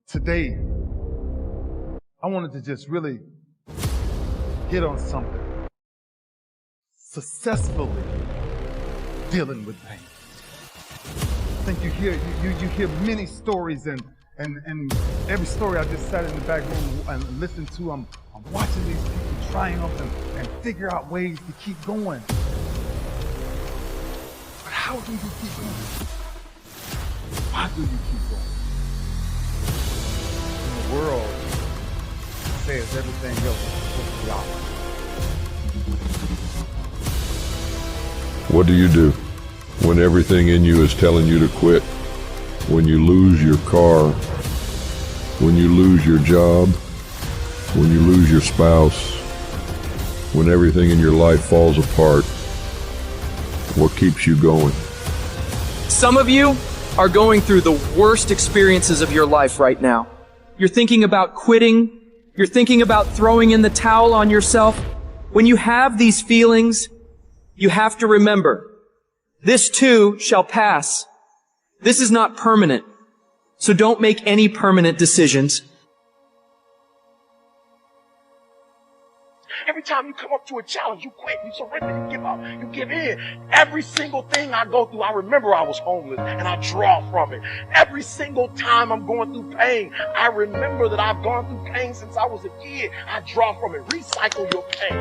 Today, I wanted to just really hit on something. Successfully dealing with pain. I think you hear many stories and every story I just sat in the back room and listened to. I'm watching these people triumph and figure out ways to keep going. But how do you keep going? Why do you keep going? The world says everything else is supposed to be opposite. What do you do when everything in you is telling you to quit? When you lose your car, when you lose your job, when you lose your spouse, when everything in your life falls apart, what keeps you going? Some of you are going through the worst experiences of your life right now. You're thinking about quitting. You're thinking about throwing in the towel on yourself. When you have these feelings, you have to remember, this too shall pass. This is not permanent. So don't make any permanent decisions. Every time you come up to a challenge, you quit, you surrender, you give up, you give in. Every single thing I go through, I remember I was homeless and I draw from it. Every single time I'm going through pain, I remember that I've gone through pain since I was a kid. I draw from it. Recycle your pain.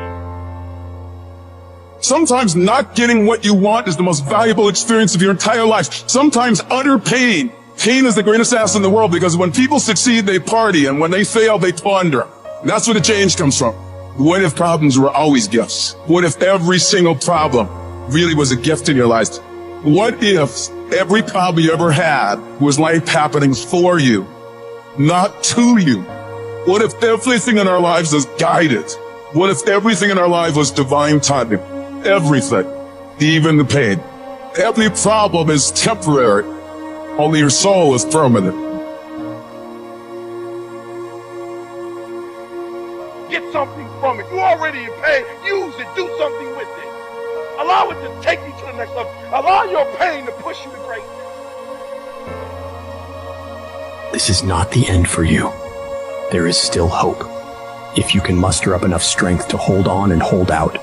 Sometimes not getting what you want is the most valuable experience of your entire life. Sometimes utter pain. Pain is the greatest asset in the world because when people succeed, they party, and when they fail, they plunder. That's where the change comes from. What if problems were always gifts? What if every single problem really was a gift in your life? What if every problem you ever had was life happening for you, not to you? What if everything in our lives is guided? What if everything in our life was divine timing? Everything, even the pain. Every problem is temporary. Only your soul is permanent. Get something from it. You're already in pain. Use it. Do something with it. Allow it to take you to the next level. Allow your pain to push you to greatness. This is not the end for you. There is still hope. If you can muster up enough strength to hold on and hold out,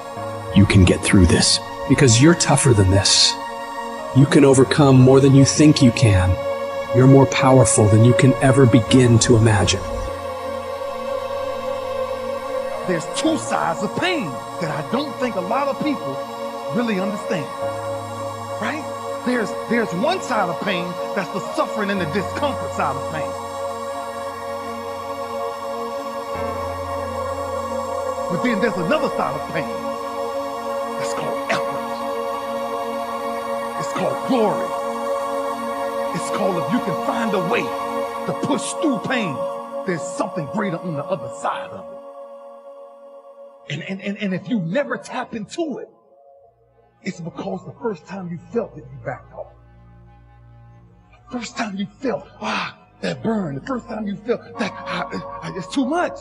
you can get through this. Because you're tougher than this. You can overcome more than you think you can. You're more powerful than you can ever begin to imagine. There's two sides of pain that I don't think a lot of people really understand, right? There's one side of pain that's the suffering and the discomfort side of pain. But then there's another side of pain that's called effort. It's called glory. It's called if you can find a way to push through pain, there's something greater on the other side of it. And if you never tap into it, it's because the first time you felt it, you backed off. The first time you felt, that burn. The first time you felt that, it's too much.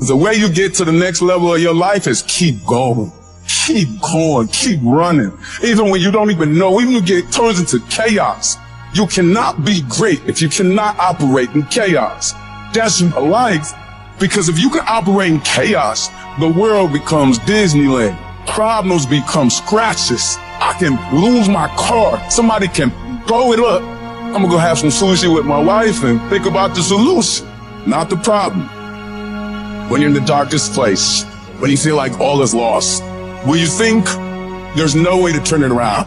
The way you get to the next level of your life is keep going. Keep going, keep running. Even when you don't even know, even when it turns into chaos. You cannot be great if you cannot operate in chaos. That's your life. Because if you can operate in chaos, the world becomes Disneyland. Problems become scratches. I can lose my car. Somebody can blow it up. I'm gonna go have some sushi with my wife and think about the solution, not the problem. When you're in the darkest place, when you feel like all is lost, when you think there's no way to turn it around,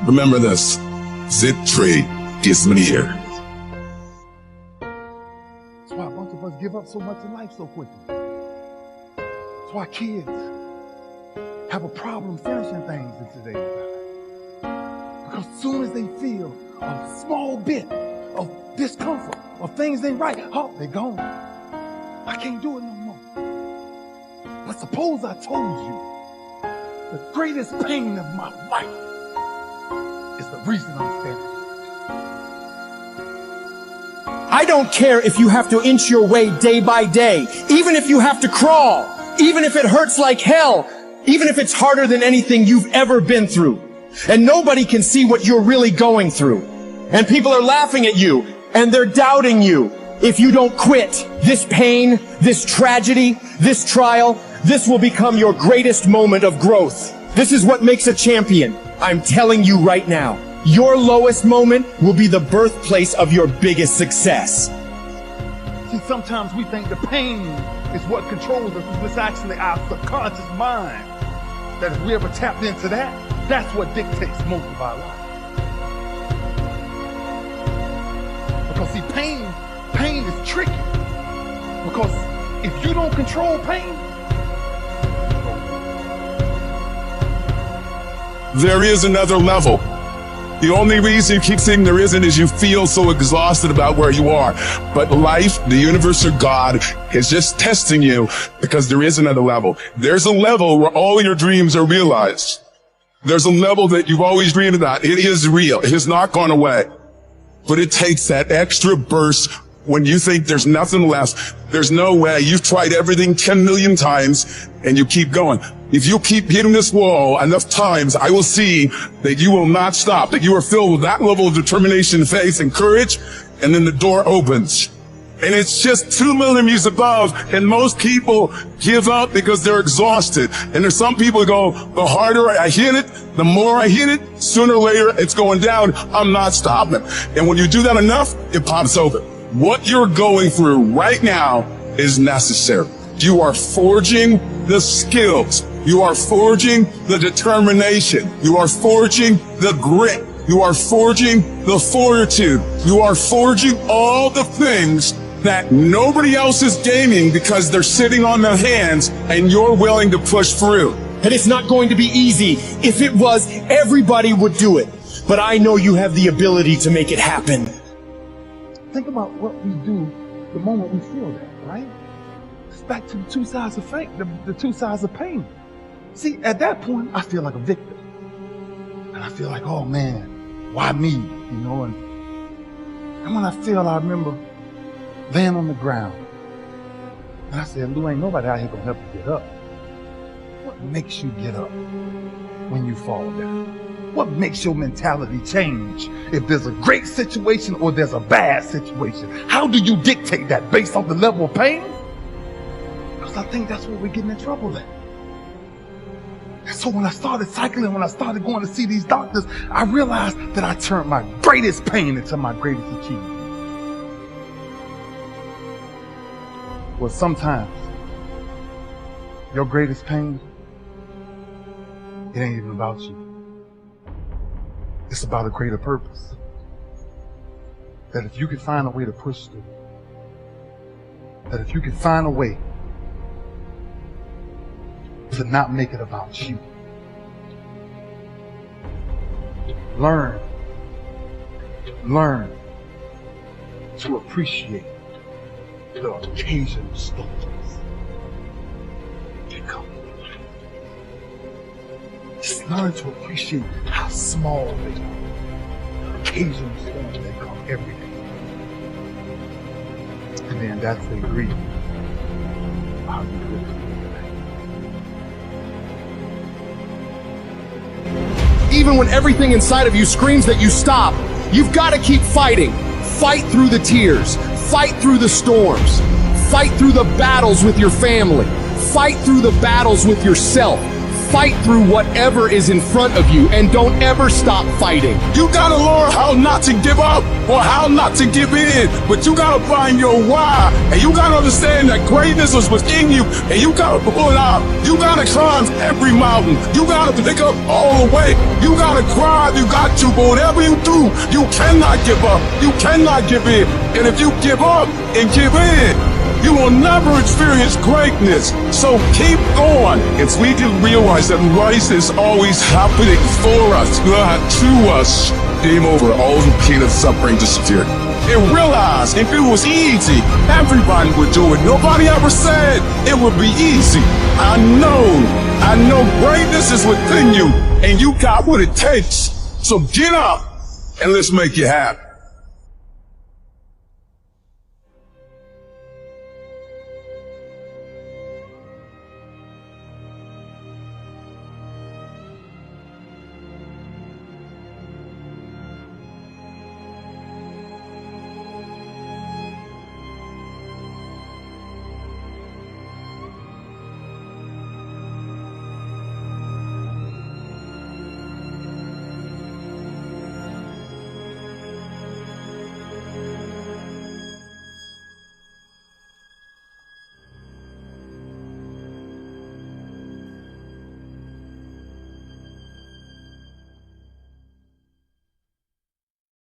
remember this: victory is near. That's why a bunch of us give up so much in life so quickly. That's why kids have a problem finishing things in today's time. Because as soon as they feel a small bit of discomfort or things ain't right, they're gone. I can't do it no more. But suppose I told you the greatest pain of my life is the reason I'm standing. I don't care if you have to inch your way day by day, even if you have to crawl, even if it hurts like hell, even if it's harder than anything you've ever been through. And nobody can see what you're really going through. And people are laughing at you. and they're doubting you. If you don't quit, this pain, this tragedy, this trial, this will become your greatest moment of growth. This is what makes a champion. I'm telling you right now, your lowest moment will be the birthplace of your biggest success. See, sometimes we think the pain is what controls us. It's actually our subconscious mind. That if we ever tapped into that, that's what dictates most of our life. Because see, pain is tricky. Because if you don't control pain, there is another level. The only reason you keep saying there isn't is you feel so exhausted about where you are. But life, the universe, or God is just testing you because there is another level. There's a level where all your dreams are realized. There's a level that you've always dreamed about. It is real. It has not gone away. But it takes that extra burst when you think there's nothing left. There's no way. You've tried everything 10 million times and you keep going. If you keep hitting this wall enough times, I will see that you will not stop, that you are filled with that level of determination, faith, and courage, and then the door opens. And it's just 2 millimeters above, and most people give up because they're exhausted. And there's some people who go, the harder I hit it, the more I hit it, sooner or later it's going down. I'm not stopping. And when you do that enough, it pops open. What you're going through right now is necessary. You are forging the skills. You are forging the determination. You are forging the grit. You are forging the fortitude. You are forging all the things that nobody else is gaining because they're sitting on their hands and you're willing to push through. And it's not going to be easy. If it was, everybody would do it. But I know you have the ability to make it happen. think about what we do the moment we feel that, right? It's back to the two sides of fate, the two sides of pain. See, at that point, I feel like a victim. And I feel like, oh man, why me? You know, and when I remember laying on the ground. And I said, Lou, ain't nobody out here gonna help you get up. What makes you get up when you fall down? What makes your mentality change if there's a great situation or there's a bad situation? How do you dictate that based on the level of pain? Because I think that's where we're getting in trouble at. And so when I started cycling, when I started going to see these doctors, I realized that I turned my greatest pain into my greatest achievement. Well, sometimes your greatest pain, it ain't even about you. It's about a greater purpose. That if you can find a way to push through, that if you can find a way to not make it about you, learn to appreciate the occasional storms that come. Just learn to appreciate how small they are. Occasional storms that come every day. And then that's the ingredient of how you live. Even when everything inside of you screams that you stop, you've got to keep fighting. Fight through the tears. Fight through the storms. Fight through the battles with your family. Fight through the battles with yourself. Fight through whatever is in front of you, and don't ever stop fighting. You gotta learn how not to give up or how not to give in, but you gotta find your why, and you gotta understand that greatness is within you, and you gotta pull it out. You gotta climb every mountain. You gotta pick up all the way. You gotta cry, you got to, but whatever you do, you cannot give up. You cannot give in. And if you give up and give in, you will never experience greatness. So keep going. It's we can realize that life is always happening for us, not to us. Game over. All the pain and suffering disappeared. And realize if it was easy, everybody would do it. Nobody ever said it would be easy. I know greatness is within you, and you got what it takes. So get up and let's make it happen.